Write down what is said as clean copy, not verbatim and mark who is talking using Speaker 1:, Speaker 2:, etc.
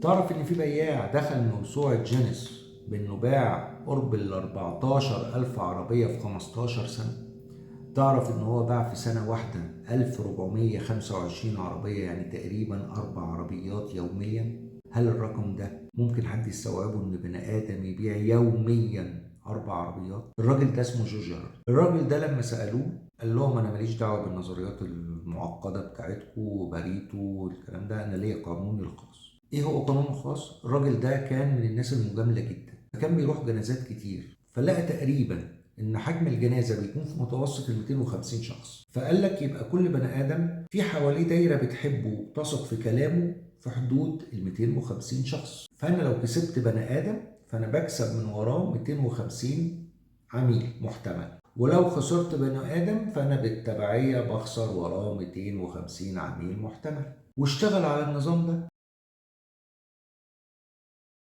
Speaker 1: تعرف إن في بياع دخل موسوعة جينيس بإنه باع قرب ال 14,000 عربية في 15 سنة؟ تعرف إن هو باع في سنة واحدة 1425 عربية، يعني تقريبا 4 عربيات يوميا؟ هل الرقم ده ممكن حد يستوعبه، إن بني آدم يبيع يوميا 4 عربيات؟ الراجل ده اسمه جوجر. الراجل ده لما سألوه قال لهم أنا ماليش دعوة بالنظريات المعقدة بتاعتكم وبريتو والكلام ده، أنا ليا قانوني الخاص. ايه هو قانونه الخاص؟ الراجل ده كان من الناس المجامله جدا، فكان بيروح جنازات كتير، فلقى تقريبا ان حجم الجنازه بيكون في متوسط ال 250 شخص، فقال لك يبقى كل بني ادم في حواليه دايره بتحبه وتثق في كلامه في حدود ال 250 شخص. فانا لو كسبت بني ادم فانا بكسب من وراه 250 عميل محتمل، ولو خسرت بني ادم فانا بالتبعيه بخسر وراه 250 عميل محتمل. واشتغل على النظام ده